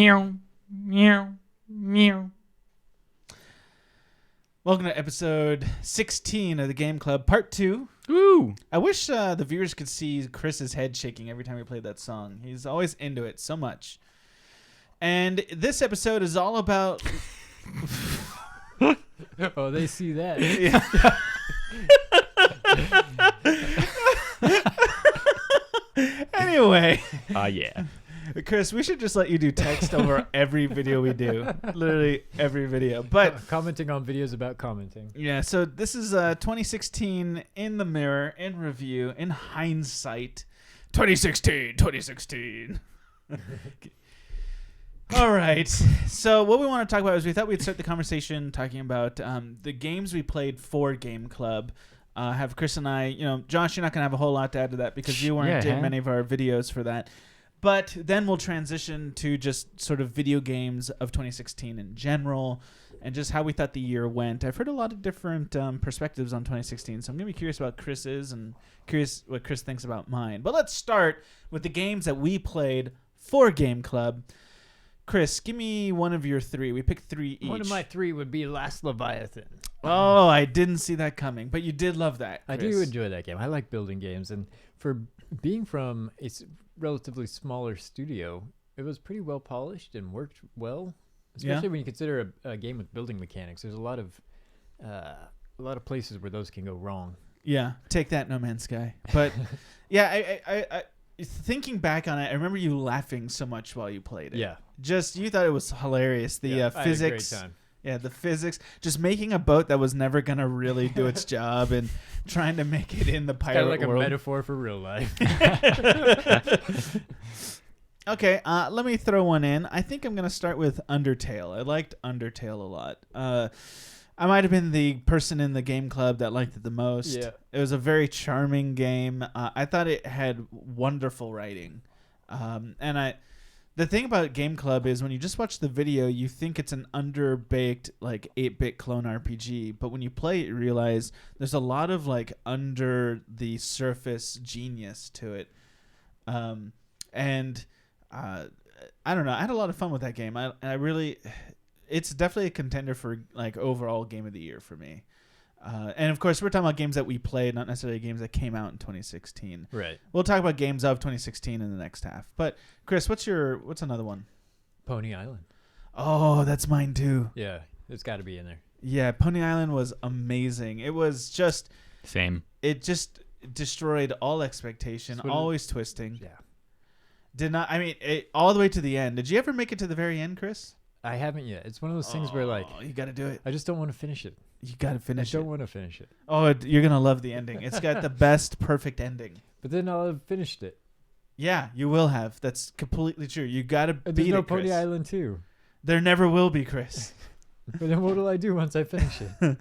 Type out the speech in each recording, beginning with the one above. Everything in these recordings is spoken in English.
Meow, meow, meow. Welcome to episode 16 of the Game Club, part 2. Woo! I wish the viewers could see Chris's head shaking every time we played that song. He's always into it so much. And this episode is all about... Oh, they see that. Anyway. Yeah. Chris, we should just let you do text over every video we do. Literally every video. But commenting on videos about commenting. yeah, so this is 2016 in the mirror, in review, in hindsight. 2016. All right. So what we want to talk about is we thought we'd start the conversation talking about the games we played for Game Club. Have Chris and I, Josh, you're not going to have a whole lot to add to that because you weren't in many of our videos for that. But then we'll transition to just sort of video games of 2016 in general and just how we thought the year went. I've heard a lot of different perspectives on 2016, so I'm going to be curious about Chris's and curious what Chris thinks about mine. But let's start with the games that we played for Game Club. Chris, give me one of your three. We picked three each. One of my three would be Last Leviathan. Oh, I didn't see that coming, but you did love that, Chris. I do enjoy that game. I like building games, and for being from a relatively smaller studio, it was pretty well polished and worked well. Especially when you consider a game with building mechanics. There's a lot of places where those can go wrong. Yeah, take that, No Man's Sky. But yeah, I thinking back on it, I remember you laughing so much while you played it. Yeah, just you thought it was hilarious. The physics. I had a great time. Yeah, the physics, just making a boat that was never gonna really do its job and trying to make it in the pirate world. Kind of like world. a metaphor for real life. Okay, let me throw one in. I think I'm gonna start with Undertale. I liked Undertale a lot. I might have been the person in the Game Club that liked it the most. Yeah. It was a very charming game. I thought it had wonderful writing, The thing about Game Club is when you just watch the video, you think it's an underbaked, 8-bit clone RPG. But when you play it, you realize there's a lot of, under-the-surface genius to it. I don't know. I had a lot of fun with that game. It's definitely a contender for, overall Game of the Year for me. And of course, we're talking about games that we played, not necessarily games that came out in 2016. Right. We'll talk about games of 2016 in the next half. But Chris, what's another one? Pony Island. Oh, that's mine too. Yeah, it's got to be in there. Yeah, Pony Island was amazing. It was just Same. It just destroyed all expectation, always twisting. Yeah. All the way to the end. Did you ever make it to the very end, Chris? I haven't yet. It's one of those things where you got to do it. I just don't want to finish it. You got to finish it. I don't want to finish it. Oh, you're going to love the ending. It's got the best perfect ending. But then I'll have finished it. Yeah, you will have. That's completely true. You got to beat it, There's no Chris. Pony Island 2. There never will be, Chris. But then what will I do once I finish it?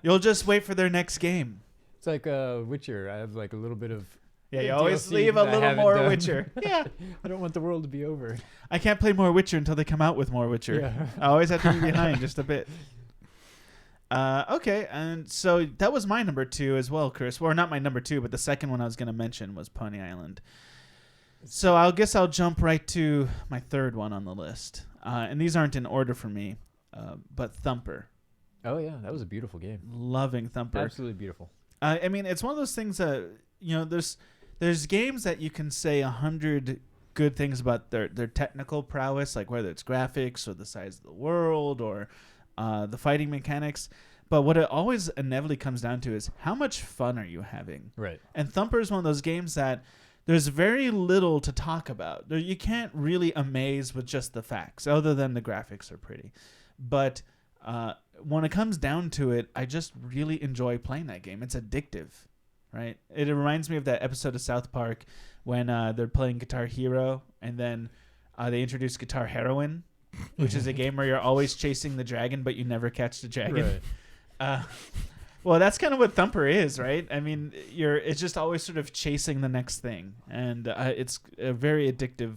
You'll just wait for their next game. It's like Witcher. I have a little bit of... Yeah, you always DLC leave a that I little haven't more done. Witcher. Yeah. I don't want the world to be over. I can't play more Witcher until they come out with more Witcher. Yeah. I always have to be behind just a bit. Okay, and so that was my number 2 as well, Chris. Well, not my number 2, but the second one I was going to mention was Pony Island. So I guess I'll jump right to my third one on the list. And these aren't in order for me, but Thumper. Oh, yeah. That was a beautiful game. Loving Thumper. Absolutely beautiful. It's one of those things that, there's games that you can say 100 good things about their technical prowess, like whether it's graphics or the size of the world or the fighting mechanics. But what it always inevitably comes down to is how much fun are you having? Right. And Thumper is one of those games that there's very little to talk about. You can't really amaze with just the facts, other than the graphics are pretty. But when it comes down to it, I just really enjoy playing that game. It's addictive. Right. It reminds me of that episode of South Park when they're playing Guitar Hero and then they introduce Guitar Heroine, which is a game where you're always chasing the dragon, but you never catch the dragon. Right. Well, that's kind of what Thumper is, right? It's just always sort of chasing the next thing. And it's a very addictive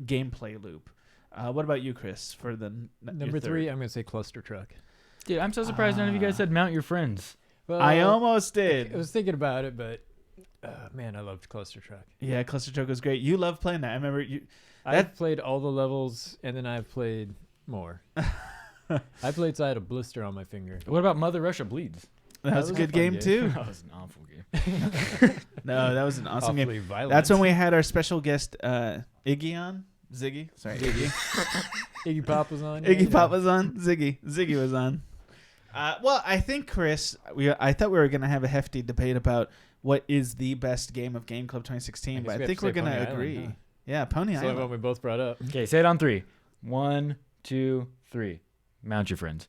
gameplay loop. What about you, Chris, for the number 3? I'm going to say Cluster Truck. Dude, I'm so surprised none of you guys said Mount Your Friends. Well, I almost did. I was thinking about it, but Man, I loved Cluster Truck. Yeah, Cluster Truck was great. You loved playing that. I remember you. I've played all the levels, and then I've played more. I played so I had a blister on my finger. What about Mother Russia Bleeds? That was a good fun game too. That was an awful game. No, that was an awesome Awfully game. violent. That's when we had our special guest Iggy on. Ziggy. Sorry, Iggy. Iggy Pop was on. Iggy Pop was on. Ziggy was on. Well, I think, Chris, I thought we were going to have a hefty debate about what is the best game of Game Club 2016, but I think we're going to agree. Island, huh? Yeah, Pony So the Island. one we both brought up. Okay, say it on 3. 1, 2, 3. Mount your friends.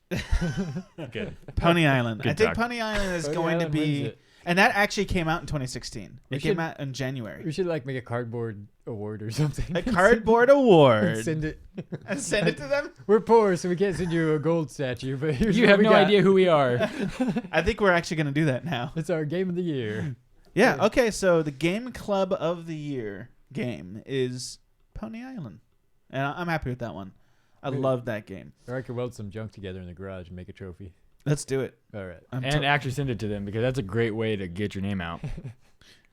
Good. Pony Island. Good I think talk. Pony Island is Pony going Island to wins be... it. And that actually came out in 2016. We It came should- out in January. We should make a cardboard award or something. A cardboard award. Send it. And send it to them? We're poor, so we can't send you a gold statue. But here's You what have we no got. idea who we are. I think we're actually going to do that now. It's our game of the year. Yeah, okay, so the Game Club of the Year game is Pony Island. And I'm happy with that one. I Maybe. love that game. Or I could weld some junk together in the garage and make a trophy. Let's do it. All right. And actually send it to them because that's a great way to get your name out.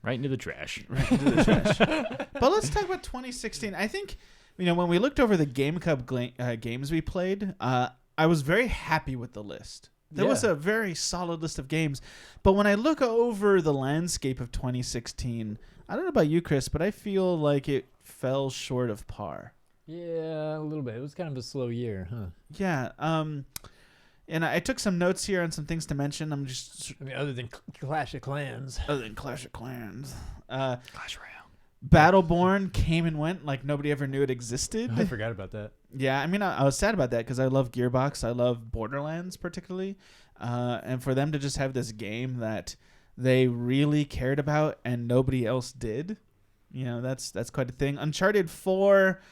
Right into the trash. Right into the trash. But let's talk about 2016. I think, when we looked over the Game Club games we played, I was very happy with the list. There was Yeah. a very solid list of games. But when I look over the landscape of 2016, I don't know about you, Chris, but I feel like it fell short of par. Yeah, a little bit. It was kind of a slow year, huh? Yeah. And I took some notes here on some things to mention. I'm just I mean, other than Clash of Clans. other than Clash of Clans. Clash Royale. Battleborn came and went like nobody ever knew it existed. I forgot about that. Yeah, I mean, I was sad about that because I love Gearbox. I love Borderlands particularly. And for them to just have this game that they really cared about and nobody else did, that's quite a thing. Uncharted 4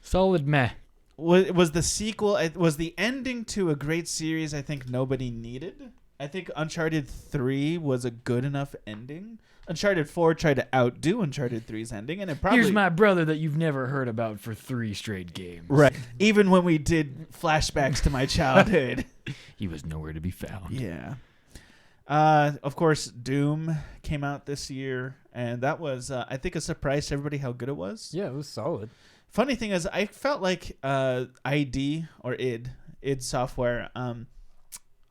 Solid meh. was the sequel. It was the ending to a great series I think nobody needed. I think Uncharted 3 was a good enough ending. Uncharted 4 tried to outdo Uncharted 3's ending, and it probably... Here's my brother that you've never heard about for 3 straight games. Right. Even when we did flashbacks to my childhood. He was nowhere to be found. Yeah. Of course, Doom came out this year, and that was, I think, a surprise to everybody how good it was. Yeah, it was solid. Funny thing is, I felt like ID or id Software,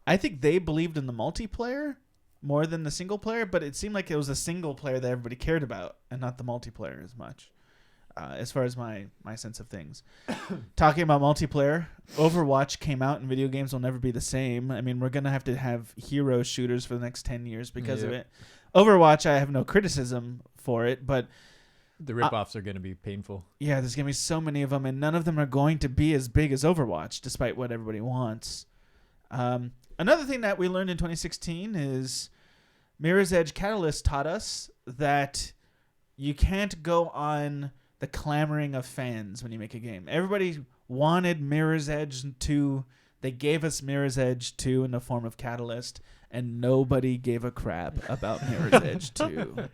I think they believed in the multiplayer more than the single player, but it seemed like it was a single player that everybody cared about and not the multiplayer as much, as far as my sense of things. Talking about multiplayer, Overwatch came out and video games will never be the same. I mean, we're going to have hero shooters for the next 10 years because of it. Overwatch, I have no criticism for it, but... The ripoffs are going to be painful. Yeah, there's going to be so many of them, and none of them are going to be as big as Overwatch, despite what everybody wants. Another thing that we learned in 2016 is Mirror's Edge Catalyst taught us that you can't go on the clamoring of fans when you make a game. Everybody wanted Mirror's Edge 2. They gave us Mirror's Edge 2 in the form of Catalyst, and nobody gave a crap about Mirror's Edge 2.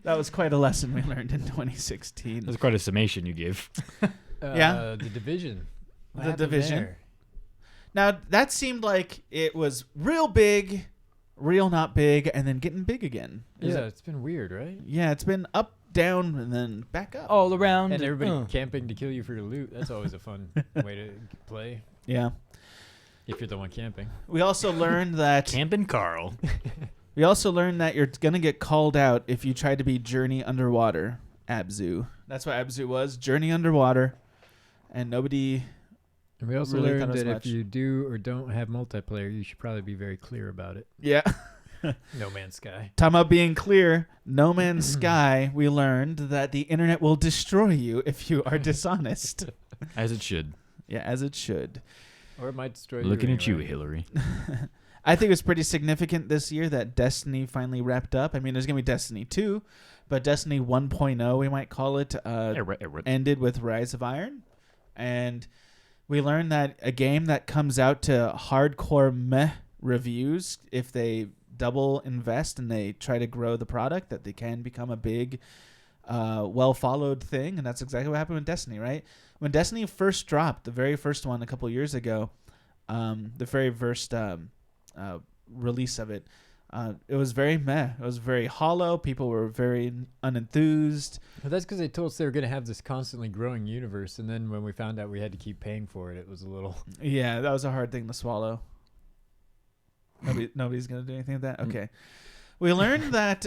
That was quite a lesson we learned in 2016. That's quite a summation you give. Yeah. The Division. What The happened Division. there? Now, that seemed like it was real big, real not big, and then getting big again. It's been weird, right? Yeah, it's been up, down, and then back up. All around. And everybody camping to kill you for your loot. That's always a fun way to play. Yeah. If you're the one camping. We also learned that Campin' Carl. you're gonna get called out if you try to be Journey Underwater. Abzu. That's what Abzu was. Journey Underwater, and nobody. And we also Really thought learned as that much. if you do or don't have multiplayer, you should probably be very clear about it. Yeah. No Man's Sky. Talking about being clear, No Man's Sky. We learned that the internet will destroy you if you are dishonest. As it should. Yeah, as it should. Or it might destroy Looking you at you, anyway. Hillary. I think it was pretty significant this year that Destiny finally wrapped up. I mean, there's going to be Destiny 2, but Destiny 1.0, we might call it, ended with Rise of Iron. And we learned that a game that comes out to hardcore meh reviews, if they double invest and they try to grow the product, that they can become a big, well-followed thing. And that's exactly what happened with Destiny, right? When Destiny first dropped, the very first one a couple years ago, the very first... release of it, It was very meh. It was very hollow. People were very unenthused. Well, that's because they told us they were going to have this constantly growing universe, and then when we found out we had to keep paying for it, it was a little... Yeah, that was a hard thing to swallow. Nobody's going to do anything with that? Okay. We learned that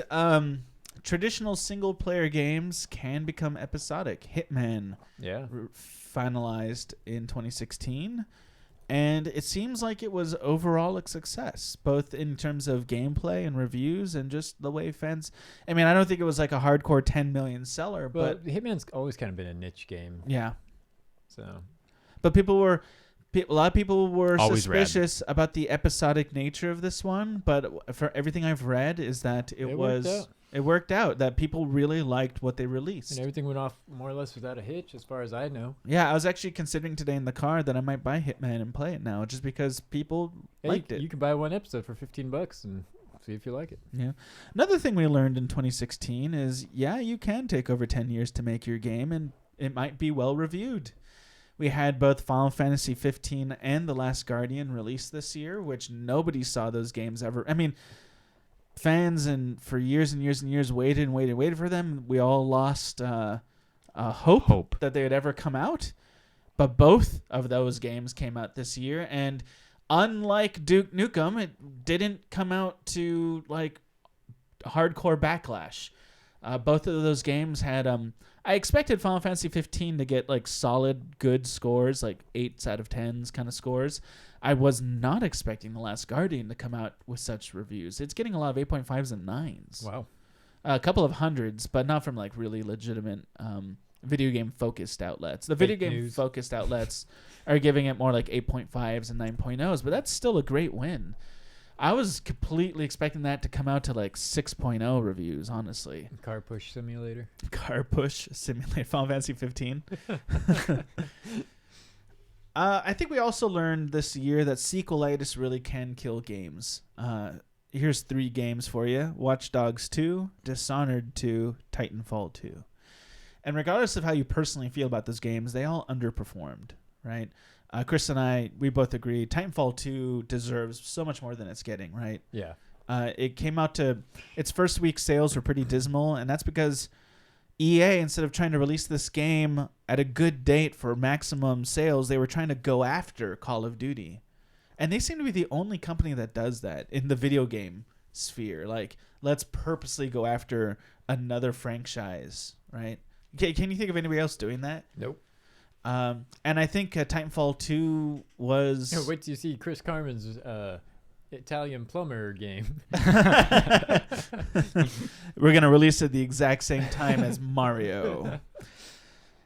traditional single-player games can become episodic. Hitman finalized in 2016. And it seems like it was overall a success, both in terms of gameplay and reviews and just the way fans... I mean, I don't think it was like a hardcore 10 million seller, but... Hitman's always kind of been a niche game. Yeah. So... But a lot of people were always suspicious about the episodic nature of this one, but for everything I've read is that it worked out, that people really liked what they released. And everything went off more or less without a hitch, as far as I know. Yeah, I was actually considering today in the car that I might buy Hitman and play it now, just because people liked it. You can buy one episode for $15 and see if you like it. Yeah. Another thing we learned in 2016 is, you can take over 10 years to make your game, and it might be well reviewed. We had both Final Fantasy 15 and The Last Guardian released this year, which nobody saw those games ever. I mean, fans for years and years and years waited for them. We all lost hope that they would ever come out. But both of those games came out this year, and unlike Duke Nukem, it didn't come out to like hardcore backlash. Both of those games had I expected Final Fantasy 15 to get like solid good scores, like 8s out of 10s kind of scores. I was not expecting The Last Guardian to come out with such reviews. It's getting a lot of 8.5s and 9s. Wow. A couple of hundreds, but not from like really legitimate video game focused outlets. The video game focused outlets are giving it more like 8.5s and 9.0s, but that's still a great win. I was completely expecting that to come out to like 6.0 reviews, honestly. Car Push Simulator. Car Push Simulator, Final Fantasy 15. I think we also learned this year that sequelitis really can kill games. Here's 3 games for you. Watch Dogs 2, Dishonored 2, Titanfall 2. And regardless of how you personally feel about those games, they all underperformed, right? Chris and I, we both agree Titanfall 2 deserves so much more than it's getting, right? Yeah. It came out to... Its first week sales were pretty dismal, and that's because EA, instead of trying to release this game at a good date for maximum sales, they were trying to go after Call of Duty. And they seem to be the only company that does that in the video game sphere. Like, let's purposely go after another franchise, right? Can you think of anybody else doing that? Nope. And I think Titanfall 2 was... Yeah, wait till you see Chris Carmen's Italian plumber game. We're going to release it at the exact same time as Mario.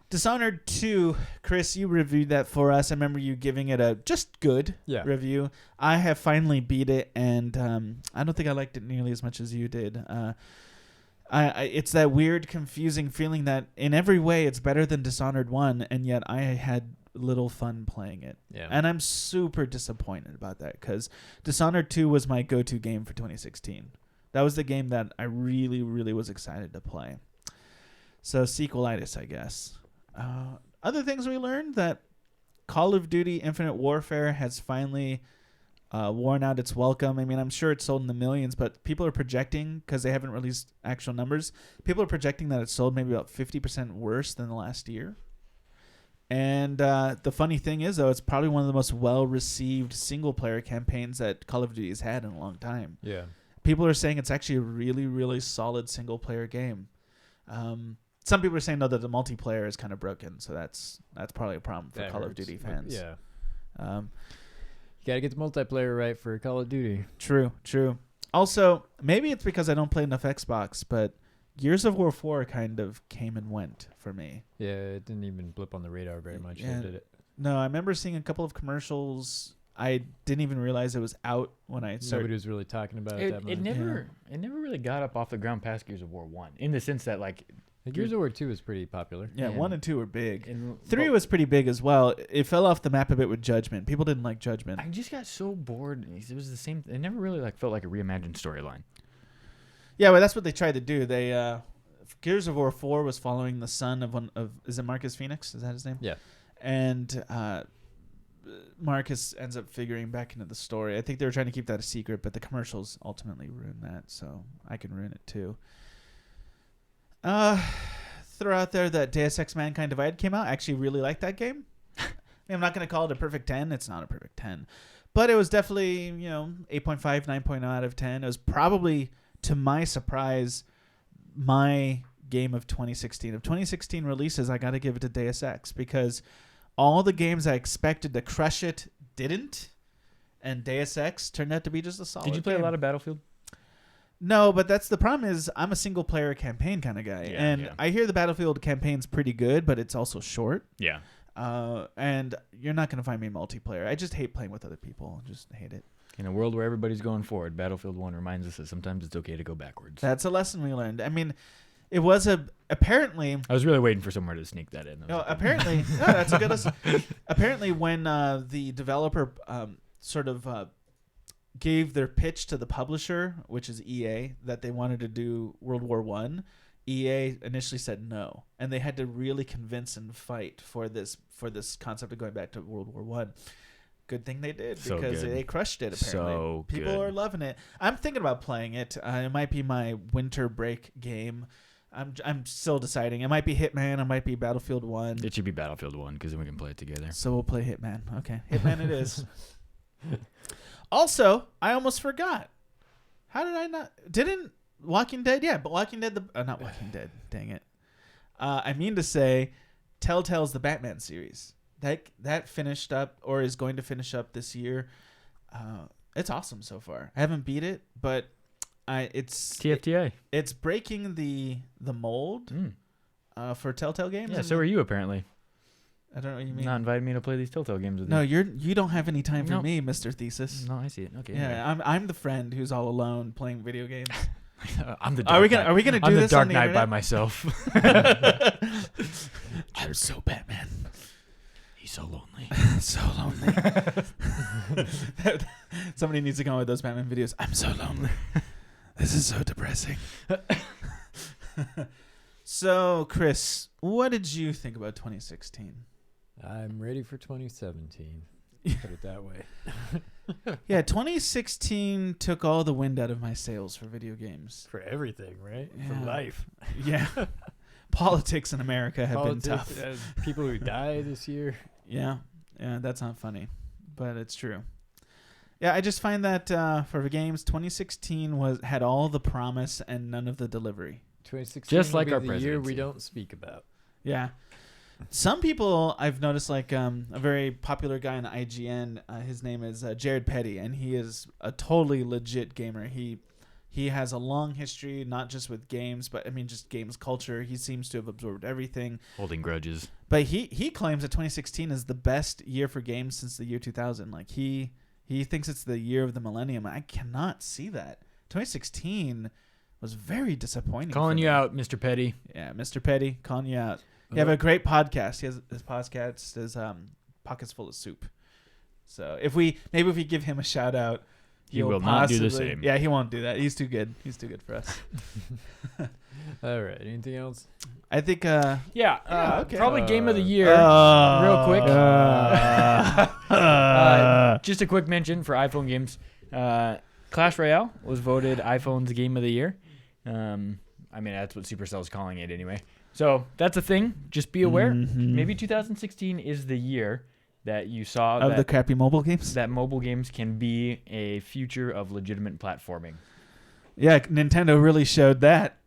Dishonored 2, Chris, you reviewed that for us. I remember you giving it a just good review. I have finally beat it, and I don't think I liked it nearly as much as you did. It's that weird, confusing feeling that in every way it's better than Dishonored 1, and yet I had little fun playing it. Yeah. And I'm super disappointed about that, because Dishonored 2 was my go-to game for 2016. That was the game that I really, really was excited to play. So, sequelitis, I guess. Other things we learned, that Call of Duty Infinite Warfare has finally... worn out its welcome. I mean, I'm sure it's sold in the millions, but people are projecting, because they haven't released actual numbers, people are projecting that it's sold maybe about 50% worse than the last year. And the funny thing is, though, it's probably one of the most well-received single-player campaigns that Call of Duty has had in a long time. Yeah. People are saying it's actually a really, really solid single-player game. Some people are saying, though, that the multiplayer is kind of broken, so that's probably a problem for Call of Duty fans. Yeah. You gotta get the multiplayer right for Call of Duty. True. Also, maybe it's because I don't play enough Xbox, but Gears of War 4 kind of came and went for me. Yeah, it didn't even blip on the radar very much, did it? No, I remember seeing a couple of commercials. I didn't even realize it was out when I started. Nobody was really talking about it that much. It never really got up off the ground past Gears of War 1, in the sense that, like... Gears of War 2 was pretty popular. Yeah, 1 and 2 were big. 3 was pretty big as well. It fell off the map a bit with Judgment. People didn't like Judgment. I just got so bored. It was the same. It never really felt like a reimagined storyline. Yeah, well, that's what they tried to do. They Gears of War 4 was following the son of is it Marcus Phoenix? Is that his name? Yeah. And Marcus ends up figuring back into the story. I think they were trying to keep that a secret, but the commercials ultimately ruined that, so I can ruin it too. Throw out there that Deus Ex Mankind Divided came out. I actually really like that game. I'm not going to call it a perfect 10. It's not a perfect 10. But it was definitely, 8.5, 9.0 out of 10. It was probably, to my surprise, my game of 2016. Of 2016 releases, I got to give it to Deus Ex because all the games I expected to crush it didn't. And Deus Ex turned out to be just a solid Did you play game. a lot of Battlefield? No, but that's the problem is I'm a single-player campaign kind of guy. I hear the Battlefield campaign's pretty good, but it's also short. Yeah. And you're not going to find me multiplayer. I just hate playing with other people. Just hate it. In a world where everybody's going forward, Battlefield 1 reminds us that sometimes it's okay to go backwards. That's a lesson we learned. I mean, it was apparently... I was really waiting for somewhere to sneak that in. Apparently... no, that's a good lesson. Apparently, when the developer gave their pitch to the publisher, which is EA, that they wanted to do World War I, EA initially said no, and they had to really convince and fight for this concept of going back to World War I. Good thing they did because they crushed it. Apparently, so people are loving it. I'm thinking about playing it. It might be my winter break game. I'm still deciding. It might be Hitman. It might be Battlefield 1. It should be Battlefield 1 because then we can play it together. So we'll play Hitman. Okay, Hitman it is. Also, I almost forgot. How did I not? Didn't Walking Dead? Yeah, but Walking Dead. Not Walking Dead. Dang it. I mean to say, Telltale's the Batman series. That finished up or is going to finish up this year. It's awesome so far. I haven't beat it, but it's TFTA. It's breaking the mold for Telltale games. Yeah, so are you apparently. I don't know what you mean. Not inviting me to play these Telltale games with you. No, you don't have any time for me, Mr. Thesis. No, I see it. Okay. Yeah, anyway. I'm the friend who's all alone playing video games. I'm the Dark Knight. Are we gonna do I'm this the Dark on the Knight by internet? myself. I'm so Batman. He's so lonely. So lonely. Somebody needs to come up with those Batman videos. I'm so lonely. This is so depressing. So, Chris, what did you think about 2016? I'm ready for 2017. Put it that way. Yeah, 2016 took all the wind out of my sails for video games. For everything, right? Yeah. For life. Yeah. Politics in America have been tough. People who die this year. Yeah, that's not funny, but it's true. Yeah, I just find that for games, 2016 had all the promise and none of the delivery. 2016 just like will be our the presidency. year we don't speak about. Yeah. Some people I've noticed, like a very popular guy on IGN, his name is Jared Petty, and he is a totally legit gamer. He has a long history, not just with games, but I mean just games culture. He seems to have absorbed everything. Holding grudges. But he claims that 2016 is the best year for games since the year 2000. Like he thinks it's the year of the millennium. I cannot see that. 2016 was very disappointing. Calling you out, Mr. Petty. Yeah, Mr. Petty, calling you out. You have a great podcast. His podcast is Pockets Full of Soup. So if we give him a shout out, he will not do the same. Yeah, he won't do that. He's too good. He's too good for us. All right. Anything else? I think. Okay. Probably game of the year. Real quick. Just a quick mention for iPhone games. Clash Royale was voted iPhone's game of the year. I mean, that's what Supercell's calling it anyway. So that's a thing. Just be aware. Mm-hmm. Maybe 2016 is the year that you saw of the crappy mobile games. That mobile games can be a future of legitimate platforming. Yeah, Nintendo really showed that.